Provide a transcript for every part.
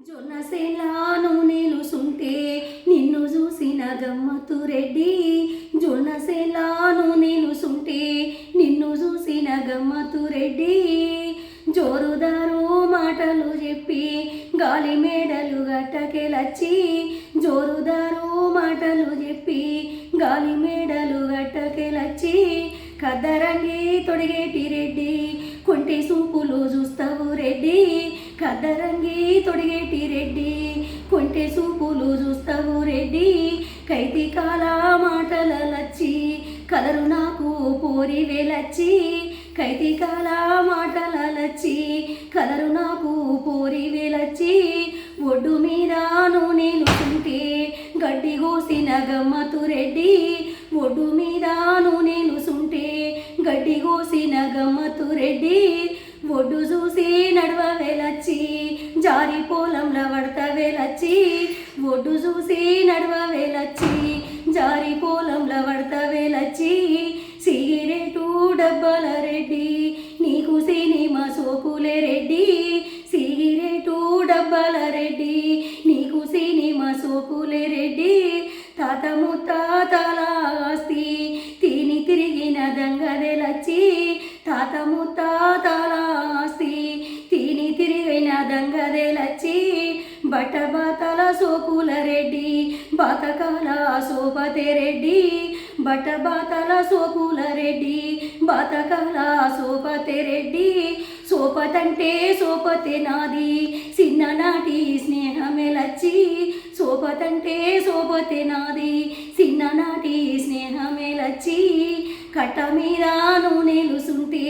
జొన్నసేలాను నిలుసుంటే నిన్ను చూసిన గమ్మత్తు రెడ్డి. జొన్నసేలాను నిలుసుంటే నిన్ను చూసిన గమ్మత్తు రెడ్డి. జోరుదారు మాటలు చెప్పి గాలి మేడలు గట్టకెలచ్చి. జోరుదారు మాటలు చెప్పి గాలి మేడలు గట్టకెలచ్చి. కద్దరంగి తొడిగేటి రెడ్డి, కొంటి సూపులు చూస్తావు రెడ్డి. కద్దరంగి తొడిగేటి రెడ్డి, కొంటె సూపులు చూస్తావు రెడ్డి. కైతికాల మాటలచ్చి కలరు నాకు పోరి వేలచ్చి. కైతికాల మాటలచ్చి కలరు నాకు పోరి వేలచ్చి. ఒడ్డు మీద నూనె నిలుసుంటే గడ్డి కోసిన గమ్మత్తు రెడ్డి. ఒడ్డు మీద నూనె నిలుసుంటే గడ్డి కోసిన గమ్మత్తు రెడ్డి. ఒడ్డు చూసి నడవ వేలచ్చి, జారి పొలంలో పడత వేలచ్చి. ఒడ్డు చూసి నడవ వేలచ్చి, జారి పొలంలో పడత వేలచ్చి. సిగరెటు డబ్బల రెడ్డి, నీకు సినిమా సోకులే రెడ్డి. సిగరెటు డబ్బల రెడ్డి, నీకు సినిమా సోకులే రెడ్డి. తాత ముత్తాతల ఆస్తి తిని తిరిగిన దంగదెలచ్చి. తాత ముత్తాతల ఆస్తి తిని తిరిగిన దంగదెలచ్చి. బట్టబాతల సోకుల రెడ్డి, బాతకాల సోపతే రెడ్డి. బట్టబాతల సోకుల రెడ్డి, బాతకాల సోపతే రెడ్డి. సోపతంటే సోపతే నాది, చిన్ననాటి స్నేహమేలచ్చి. సోపతంటే సోపతే నాది, చిన్ననాటి స్నేహమేలచ్చి. కట్ట మీద నూనె నిలుసుంటే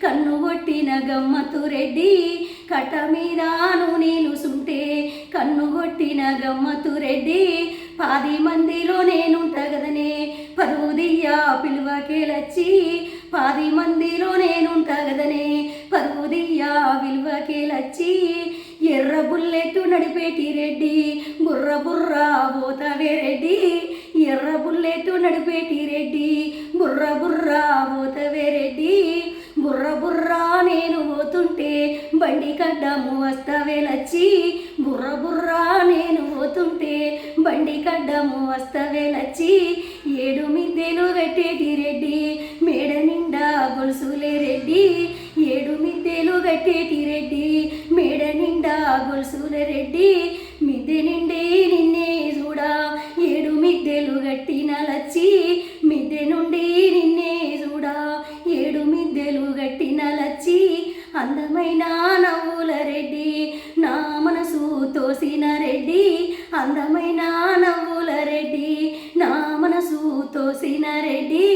కన్ను కొట్టిన గమ్మత్తు రెడ్డి. కట్ట మీద నూనె నిలుసుంటే కన్ను కొట్టిన గమ్మత్తు రెడ్డి. 10 మందిలో నేనుంట గదనే పరువుదియ్య పిలువకేలచ్చి. 10 మందిలో నేనుంట గదనే పరువుదియ్య విలువకేలచ్చి. ఎర్ర బుల్లెట్టు నడిపేటి రెడ్డి, బుర్ర బుర్ర పోతవే రెడ్డి. ఎర్ర బుల్లెట్టు నడిపేటి రెడ్డి, బుర్ర బుర్ర పోతవే రెడ్డి. బుర్ర బుర్ర నేను పోతుంటే బండి కడ్డము వస్తవేలచ్చి. బుర్ర బుర్ర నేను పోతుంటే బండి కడ్డము వస్తవేలచ్చి. 7 మిద్దెలు కట్టేటి రెడ్డి, మేడ నిండా గొలుసులే రెడ్డి. 7 మిద్దెలు కట్టేటి రెడ్డి, మేడ నిండా గొలుసులే రెడ్డి. మిద్దె నిండి నిన్నే చూడా 7 మిద్దెలు గట్టిన లచ్చి. మిద్దె నుండి నిన్నే చూడా 7 మిద్దెలు గట్టిన లచ్చి. అందమైన నవ్వుల రెడ్డి, నా మనసు తోసిన రెడ్డి. అందమైన నవ్వుల రెడ్డి, నా మనసు తోసిన రెడ్డి.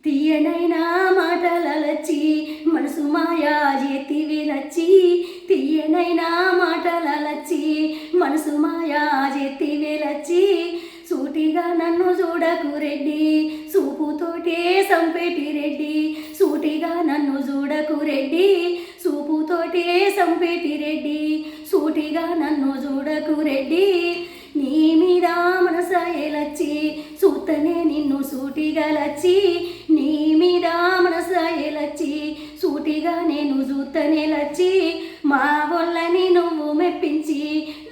తీయనైనా మాటలచ్చి మనసు మాయా చేతివేలచ్చి. తీయనైనా మాటలచ్చి మనసు మాయా చేతివేలచ్చి. సూటిగా నన్ను చూడకు రెడ్డి, సూపుతోటే సంపేటి రెడ్డి. సూటిగా నన్ను చూడకు రెడ్డి, సూపుతోటే సంపేటి రెడ్డి. సూటిగా నన్ను చూడకు రెడ్డి. నీ మీద మనసాయలచ్చి సూతనే నిన్ను సూటిగా లచ్చి. నీ మీద మనసాయలచ్చి సూటిగా నేను చూతనే లచ్చి. మా వల్లని నువ్వు మెప్పించి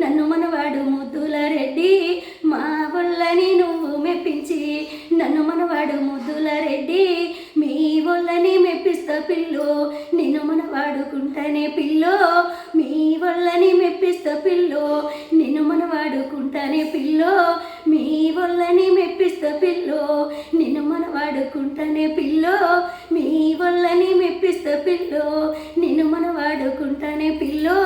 నన్ను మనవాడు ముద్దుల రెడ్డి. మా వల్లని నువ్వు మెప్పించి నన్ను మనవాడు ముద్దుల రెడ్డి. మీ వల్లని మెప్పిస్తా పిల్లో, నేను మనవాడుకుంటానే పిల్లో. మీ వల్లని మెప్పిస్తా పిల్లో, నేను మనవాడుకుంటానే పిల్లో. మీ వల్లని మెప్పిస్తా పిల్లో, నేను మనవాడుకుంటానే పిల్లో. మీ వల్లని మెప్పిస్తా పిల్లో, నేను మనవాడుకుంటానే పిల్లో.